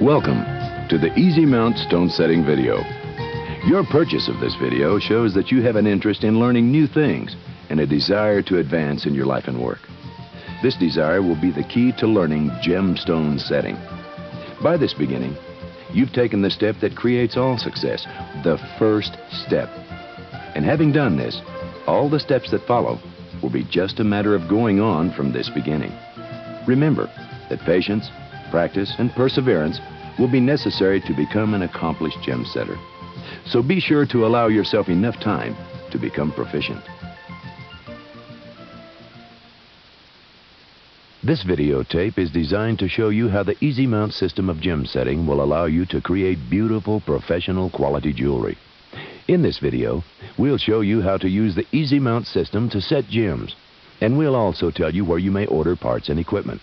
Welcome to the Easy Mount Stone Setting video. Your purchase of this video shows that you have an interest in learning new things and a desire to advance in your life and work. This desire will be the key to learning gemstone setting. By this beginning, you've taken the step that creates all success, the first step. And having done this, all the steps that follow will be just a matter of going on from this beginning. Remember that patience, practice, and perseverance will be necessary to become an accomplished gem setter. So be sure to allow yourself enough time to become proficient. This videotape is designed to show you how the Easy Mount system of gem setting will allow you to create beautiful, professional quality jewelry. In this video, we'll show you how to use the Easy Mount system to set gems, and we'll also tell you where you may order parts and equipment.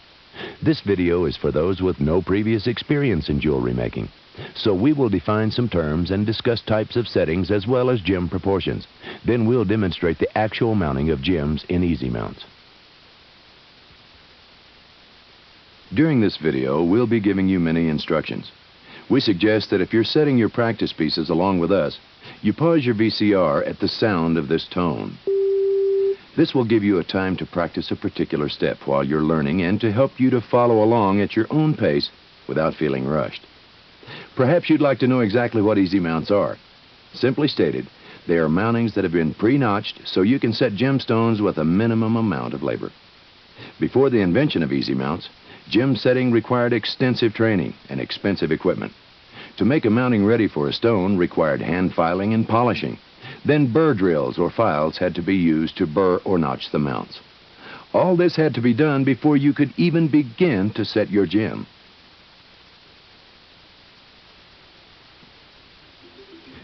This video is for those with no previous experience in jewelry making, so we will define some terms and discuss types of settings as well as gem proportions. Then we'll demonstrate the actual mounting of gems in Easy Mounts. During this video, we'll be giving you many instructions. We suggest that if you're setting your practice pieces along with us, you pause your VCR at the sound of this tone. This will give you a time to practice a particular step while you're learning and to help you to follow along at your own pace without feeling rushed. Perhaps you'd like to know exactly what Easy Mounts are. Simply stated, they are mountings that have been pre-notched so you can set gemstones with a minimum amount of labor. Before the invention of Easy Mounts, gem setting required extensive training and expensive equipment. To make a mounting ready for a stone required hand filing and polishing. Then burr drills or files had to be used to burr or notch the mounts. All this had to be done before you could even begin to set your gem.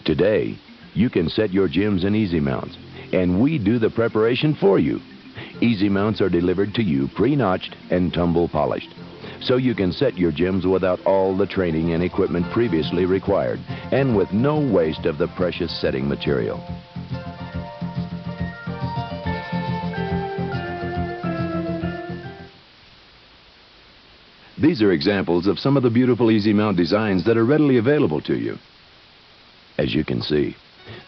Today, you can set your gems in Easy Mounts, and we do the preparation for you. Easy Mounts are delivered to you pre-notched and tumble polished, so you can set your gems without all the training and equipment previously required, and with no waste of the precious setting material. These are examples of some of the beautiful Easy Mount designs that are readily available to you. As you can see,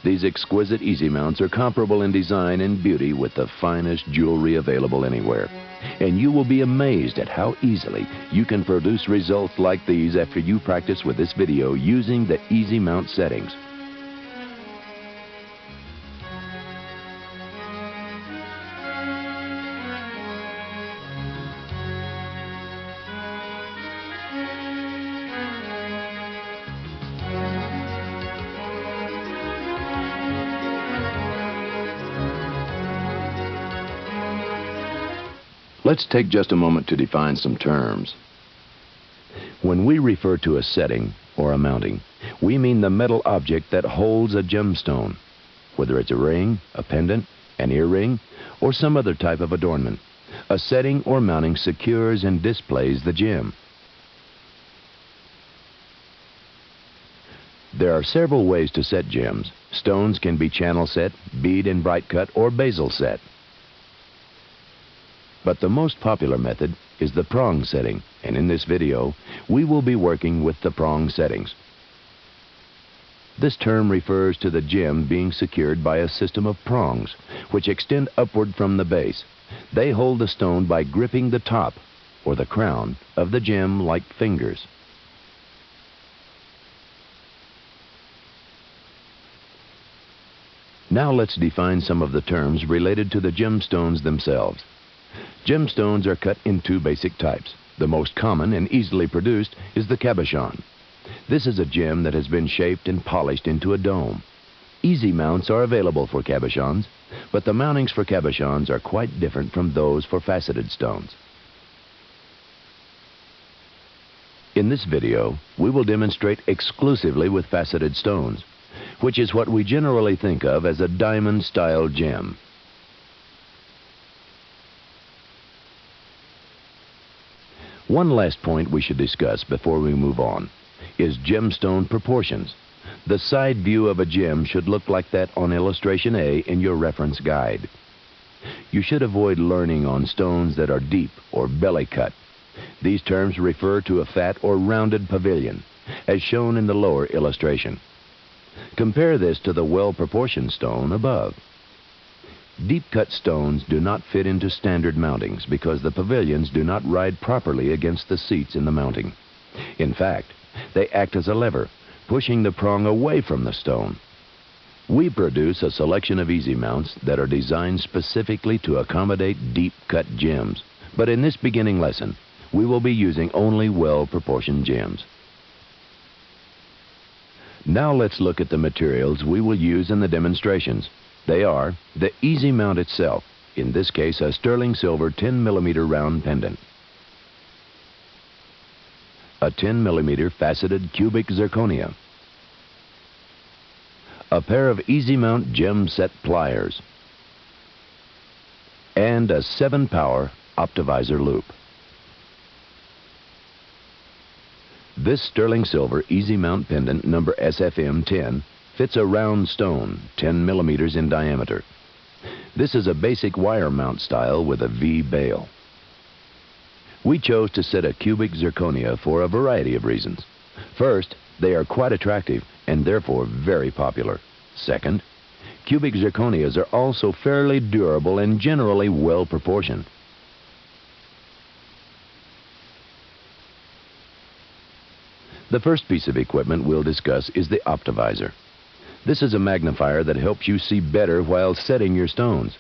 these exquisite Easy Mounts are comparable in design and beauty with the finest jewelry available anywhere. And you will be amazed at how easily you can produce results like these after you practice with this video using the Easy Mount settings. Let's take just a moment to define some terms. When we refer to a setting or a mounting, we mean the metal object that holds a gemstone, whether it's a ring, a pendant, an earring, or some other type of adornment. A setting or mounting secures and displays the gem. There are several ways to set gems. Stones can be channel set, bead and bright cut, or bezel set. But the most popular method is the prong setting, and in this video, we will be working with the prong settings. This term refers to the gem being secured by a system of prongs, which extend upward from the base. They hold the stone by gripping the top, or the crown, of the gem like fingers. Now let's define some of the terms related to the gemstones themselves. Gemstones are cut in two basic types. The most common and easily produced is the cabochon. This is a gem that has been shaped and polished into a dome. Easy Mounts are available for cabochons, but the mountings for cabochons are quite different from those for faceted stones. In this video, we will demonstrate exclusively with faceted stones, which is what we generally think of as a diamond-style gem. One last point we should discuss before we move on is gemstone proportions. The side view of a gem should look like that on illustration A in your reference guide. You should avoid learning on stones that are deep or belly cut. These terms refer to a fat or rounded pavilion, as shown in the lower illustration. Compare this to the well-proportioned stone above. Deep-cut stones do not fit into standard mountings because the pavilions do not ride properly against the seats in the mounting. In fact, they act as a lever, pushing the prong away from the stone. We produce a selection of easy mounts that are designed specifically to accommodate deep-cut gems, but in this beginning lesson, we will be using only well-proportioned gems. Now let's look at the materials we will use in the demonstrations. They are the easy mount itself, in this case a sterling silver 10mm round pendant, a 10mm faceted cubic zirconia, a pair of easy mount gem set pliers, and a 7-power Optivisor loop. This sterling silver easy mount pendant number SFM10 fits a round stone 10mm in diameter. This is a basic wire mount style with a V bail. We chose to set a cubic zirconia for a variety of reasons. First, they are quite attractive and therefore very popular. Second, cubic zirconias are also fairly durable and generally well proportioned. The first piece of equipment we'll discuss is the Optivisor. This is a magnifier that helps you see better while setting your stones.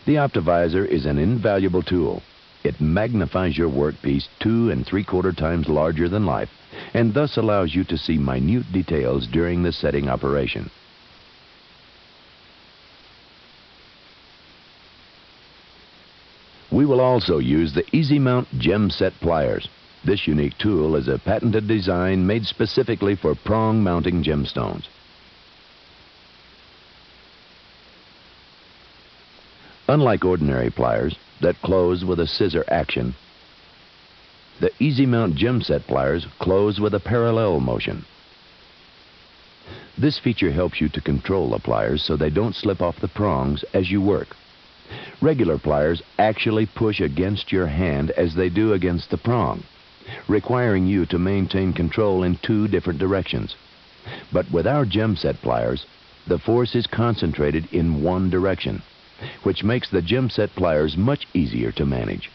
The Optivisor is an invaluable tool. It magnifies your workpiece 2 3/4 times larger than life and thus allows you to see minute details during the setting operation. We will also use the Easy Mount Gem Set Pliers. This unique tool is a patented design made specifically for prong mounting gemstones. Unlike ordinary pliers that close with a scissor action, the Easy Mount Gem Set pliers close with a parallel motion. This feature helps you to control the pliers so they don't slip off the prongs as you work. Regular pliers actually push against your hand as they do against the prong, requiring you to maintain control in 2 different directions. But with our gem set pliers, the force is concentrated in one direction, which makes the gem set pliers much easier to manage.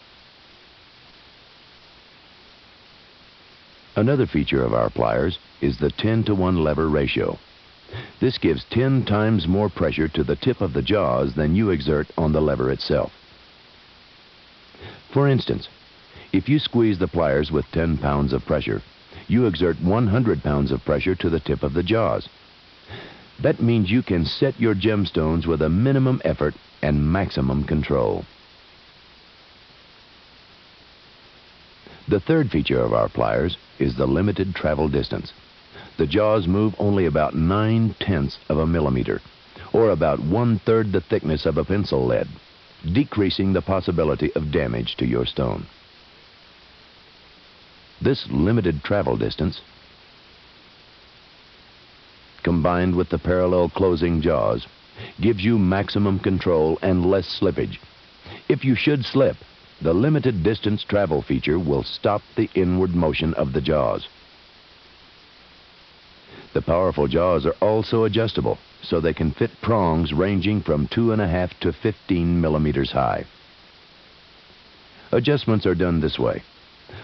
Another feature of our pliers is the 10-to-1 lever ratio. This gives 10 times more pressure to the tip of the jaws than you exert on the lever itself. For instance, if you squeeze the pliers with 10 pounds of pressure, you exert 100 pounds of pressure to the tip of the jaws. That means you can set your gemstones with a minimum effort and maximum control. The third feature of our pliers is the limited travel distance. The jaws move only about 9/10 of a millimeter, or about 1/3 the thickness of a pencil lead, decreasing the possibility of damage to your stone. This limited travel distance, combined with the parallel closing jaws, gives you maximum control and less slippage. If you should slip, the limited distance travel feature will stop the inward motion of the jaws. The powerful jaws are also adjustable, so they can fit prongs ranging from 2.5 to 15 millimeters high. Adjustments are done this way.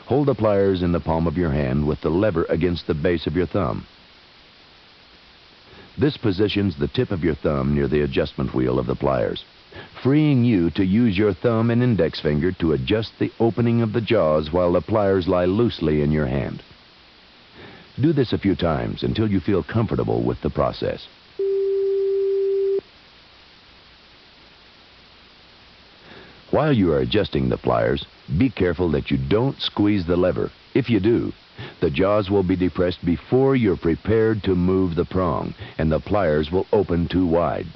Hold the pliers in the palm of your hand with the lever against the base of your thumb. This positions the tip of your thumb near the adjustment wheel of the pliers, freeing you to use your thumb and index finger to adjust the opening of the jaws while the pliers lie loosely in your hand. Do this a few times until you feel comfortable with the process. While you are adjusting the pliers, be careful that you don't squeeze the lever. If you do, the jaws will be depressed before you're prepared to move the prong, and the pliers will open too wide.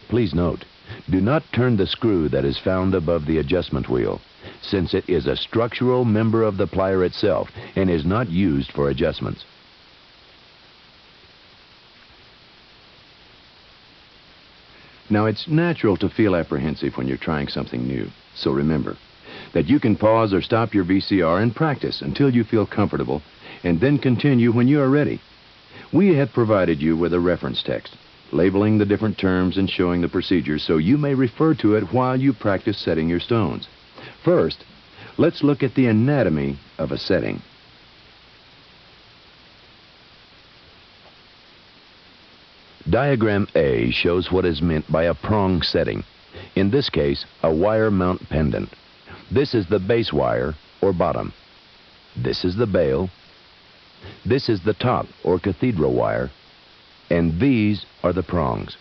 Please note, do not turn the screw that is found above the adjustment wheel, since it is a structural member of the plier itself and is not used for adjustments. Now, it's natural to feel apprehensive when you're trying something new. So remember, that you can pause or stop your VCR and practice until you feel comfortable, and then continue when you are ready. We have provided you with a reference text, labeling the different terms and showing the procedures so you may refer to it while you practice setting your stones. First, let's look at the anatomy of a setting. Diagram A shows what is meant by a prong setting. In this case, a wire mount pendant. This is the base wire, or bottom. This is the bail. This is the top, or cathedral wire. And these are the prongs.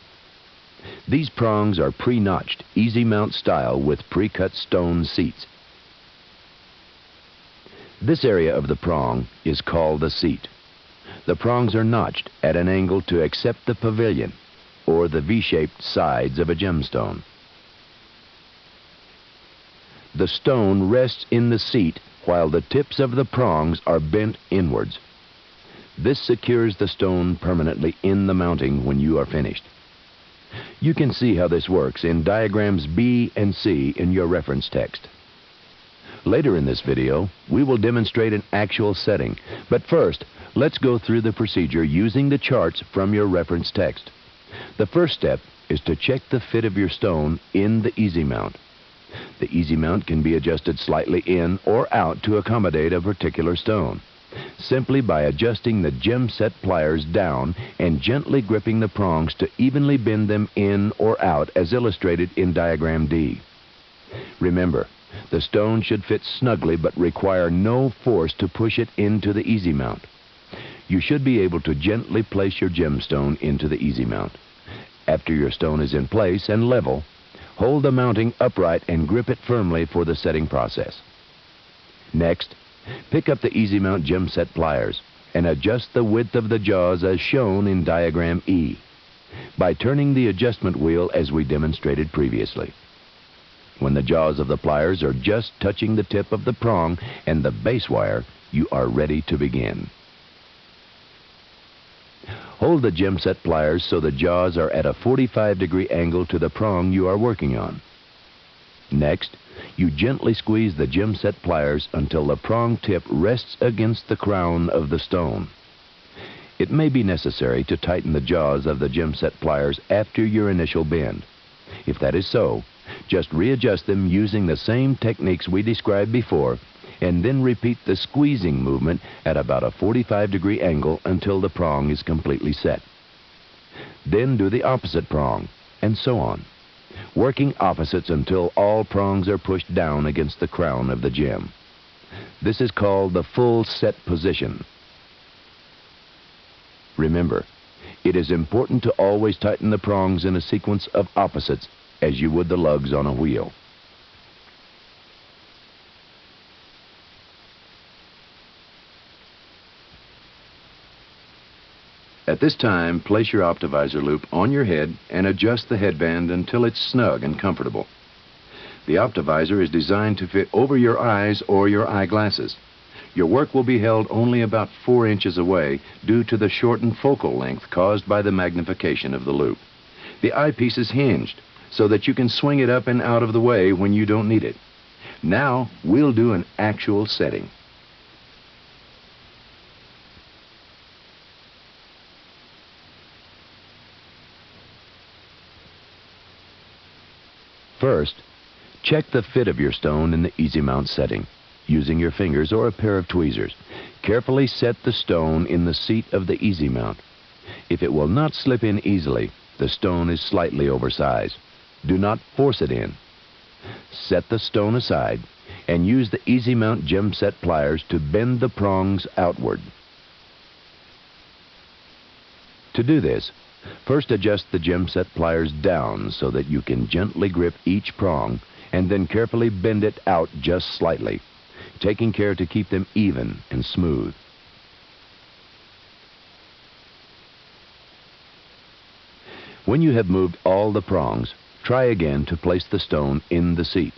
These prongs are pre-notched, easy mount style with pre-cut stone seats. This area of the prong is called the seat. The prongs are notched at an angle to accept the pavilion, or the V-shaped sides of a gemstone. The stone rests in the seat while the tips of the prongs are bent inwards. This secures the stone permanently in the mounting when you are finished. You can see how this works in diagrams B and C in your reference text. Later in this video, we will demonstrate an actual setting, but first, let's go through the procedure using the charts from your reference text. The first step is to check the fit of your stone in the easy mount. The easy mount can be adjusted slightly in or out to accommodate a particular stone, simply by adjusting the gem set pliers down and gently gripping the prongs to evenly bend them in or out as illustrated in diagram D. Remember, the stone should fit snugly but require no force to push it into the easy mount. You should be able to gently place your gemstone into the easy mount. After your stone is in place and level, hold the mounting upright and grip it firmly for the setting process. Next, pick up the easy mount gem set pliers and adjust the width of the jaws as shown in diagram E by turning the adjustment wheel as we demonstrated previously. When the jaws of the pliers are just touching the tip of the prong and the base wire, you are ready to begin. Hold the gem set pliers so the jaws are at a 45-degree angle to the prong you are working on. Next, you gently squeeze the gem set pliers until the prong tip rests against the crown of the stone. It may be necessary to tighten the jaws of the gem set pliers after your initial bend. If that is so, just readjust them using the same techniques we described before, and then repeat the squeezing movement at about a 45-degree angle until the prong is completely set. Then do the opposite prong, and so on, working opposites until all prongs are pushed down against the crown of the gem. This is called the full set position. Remember, it is important to always tighten the prongs in a sequence of opposites as you would the lugs on a wheel. At this time, place your Optivisor loop on your head and adjust the headband until it's snug and comfortable. The Optivisor is designed to fit over your eyes or your eyeglasses. Your work will be held only about 4 inches away due to the shortened focal length caused by the magnification of the loop. The eyepiece is hinged so that you can swing it up and out of the way when you don't need it. Now, we'll do an actual setting. First, check the fit of your stone in the easy mount setting. Using your fingers or a pair of tweezers, carefully set the stone in the seat of the easy mount. If it will not slip in easily, the stone is slightly oversized. Do not force it in. Set the stone aside and use the easy mount gem set pliers to bend the prongs outward. To do this, first adjust the gem set pliers down so that you can gently grip each prong and then carefully bend it out just slightly, taking care to keep them even and smooth. When you have moved all the prongs, try again to place the stone in the seat.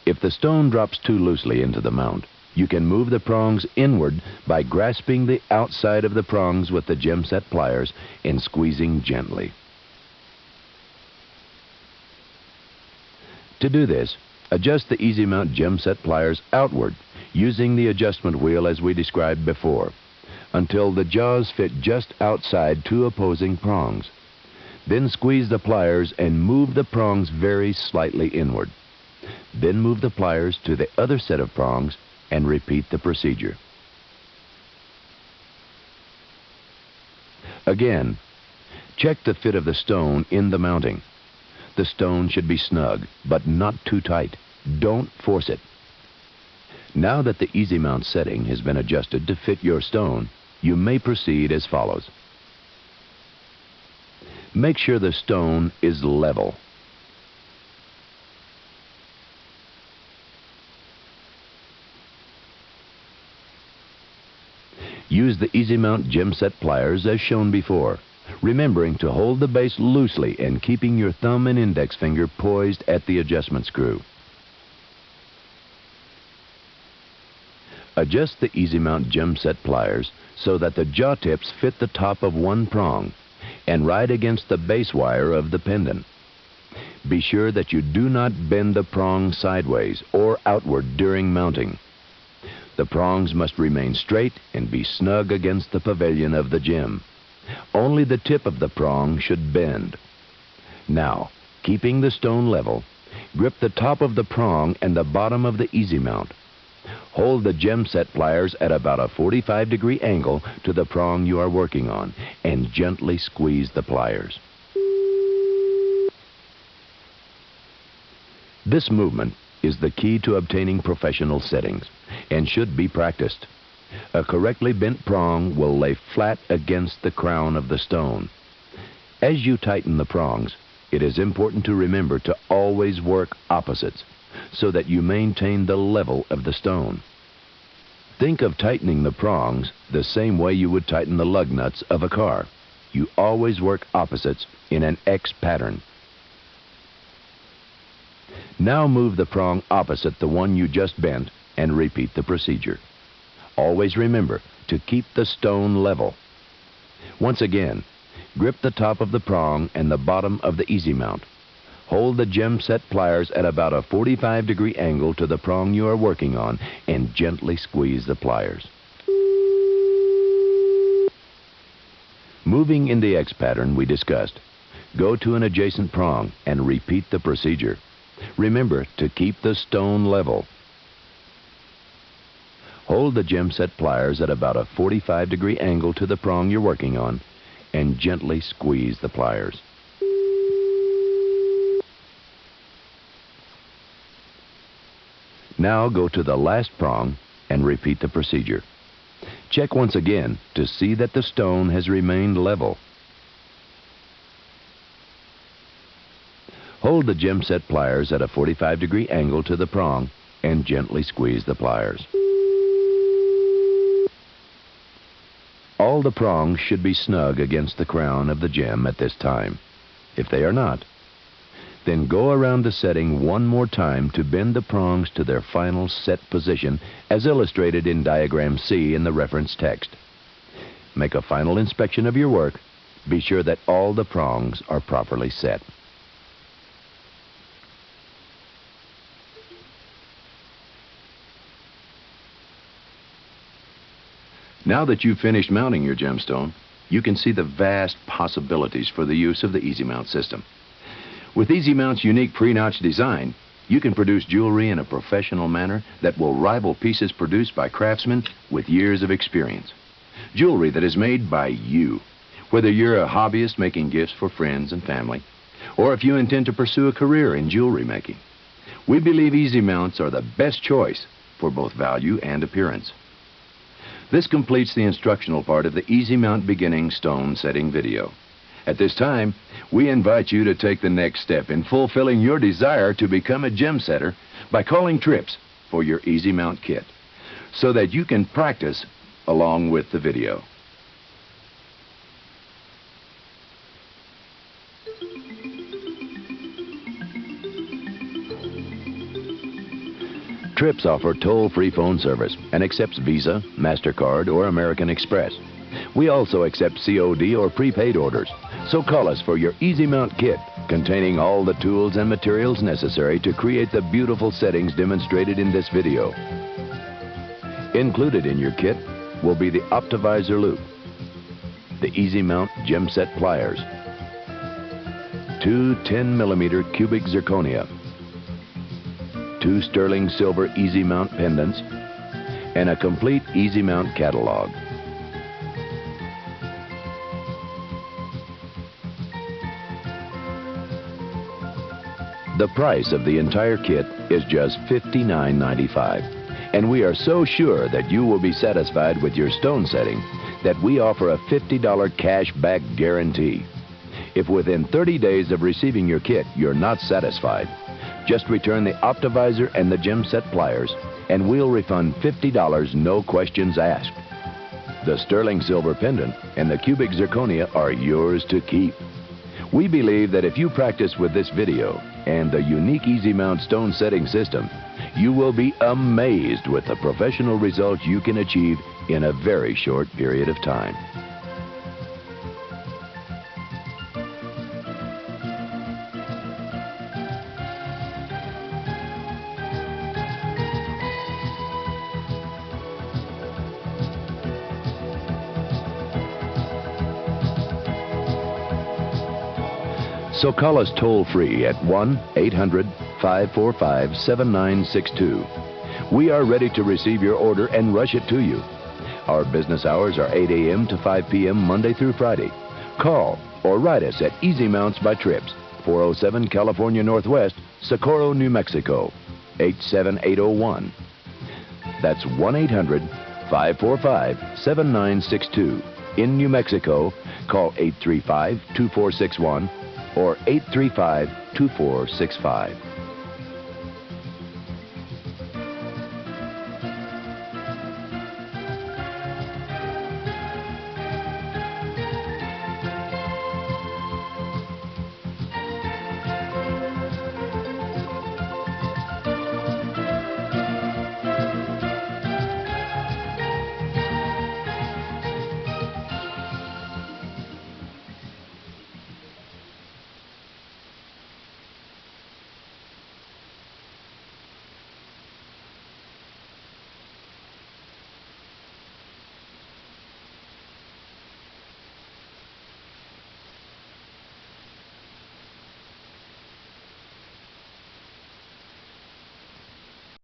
If the stone drops too loosely into the mount, you can move the prongs inward by grasping the outside of the prongs with the gem set pliers and squeezing gently. To do this, adjust the Easy Mount gem set pliers outward using the adjustment wheel as we described before until the jaws fit just outside two opposing prongs. Then squeeze the pliers and move the prongs very slightly inward. Then move the pliers to the other set of prongs and repeat the procedure. Again, check the fit of the stone in the mounting. The stone should be snug, but not too tight. Don't force it. Now that the Easy Mount setting has been adjusted to fit your stone, you may proceed as follows. Make sure the stone is level. Use the Easy Mount gem set pliers as shown before, remembering to hold the base loosely and keeping your thumb and index finger poised at the adjustment screw. Adjust the Easy Mount gem set pliers so that the jaw tips fit the top of one prong and ride against the base wire of the pendant. Be sure that you do not bend the prong sideways or outward during mounting. The prongs must remain straight and be snug against the pavilion of the gem. Only the tip of the prong should bend. Now, keeping the stone level, grip the top of the prong and the bottom of the Easy Mount. Hold the gem set pliers at about a 45-degree angle to the prong you are working on and gently squeeze the pliers. This movement is the key to obtaining professional settings and should be practiced. A correctly bent prong will lay flat against the crown of the stone. As you tighten the prongs, it is important to remember to always work opposites so that you maintain the level of the stone. Think of tightening the prongs the same way you would tighten the lug nuts of a car. You always work opposites in an X pattern. Now move the prong opposite the one you just bent and repeat the procedure. Always remember to keep the stone level. Once again, grip the top of the prong and the bottom of the Easy Mount. Hold the gem set pliers at about a 45-degree angle to the prong you are working on and gently squeeze the pliers. Moving in the X pattern we discussed, go to an adjacent prong and repeat the procedure. Remember to keep the stone level. Hold the gem set pliers at about a 45-degree angle to the prong you're working on and gently squeeze the pliers. Now go to the last prong and repeat the procedure. Check once again to see that the stone has remained level. Hold the gem set pliers at a 45-degree angle to the prong and gently squeeze the pliers. All the prongs should be snug against the crown of the gem at this time. If they are not, then go around the setting one more time to bend the prongs to their final set position as illustrated in Diagram C in the reference text. Make a final inspection of your work. Be sure that all the prongs are properly set. Now that you've finished mounting your gemstone, you can see the vast possibilities for the use of the Easy Mount system. With Easy Mount's unique pre-notch design, you can produce jewelry in a professional manner that will rival pieces produced by craftsmen with years of experience. Jewelry that is made by you, whether you're a hobbyist making gifts for friends and family, or if you intend to pursue a career in jewelry making. We believe Easy Mounts are the best choice for both value and appearance. This completes the instructional part of the Easy Mount beginning stone setting video. At this time, we invite you to take the next step in fulfilling your desire to become a gem setter by calling Trips for your Easy Mount kit so that you can practice along with the video. Trips offer toll-free phone service and accepts Visa, MasterCard, or American Express. We also accept COD or prepaid orders, so call us for your Easy Mount kit containing all the tools and materials necessary to create the beautiful settings demonstrated in this video. Included in your kit will be the Optivisor loop, the Easy Mount gem set pliers, 2 10mm cubic zirconia, 2 sterling silver Easy Mount pendants, and a complete Easy Mount catalog. The price of the entire kit is just $59.95, and we are so sure that you will be satisfied with your stone setting that we offer a $50 cash back guarantee. If within 30 days of receiving your kit you're not satisfied, just return the Optivisor and the gem set pliers and we'll refund $50, no questions asked. The sterling silver pendant and the cubic zirconia are yours to keep. We believe that if you practice with this video and the unique Easy Mount stone setting system, you will be amazed with the professional results you can achieve in a very short period of time. So call us toll-free at 1-800-545-7962. We are ready to receive your order and rush it to you. Our business hours are 8 a.m. to 5 p.m. Monday through Friday. Call or write us at Easy Mounts by Trips, 407 California Northwest, Socorro, New Mexico, 87801. That's 1-800-545-7962. In New Mexico, call 835-2461 or 835-2465.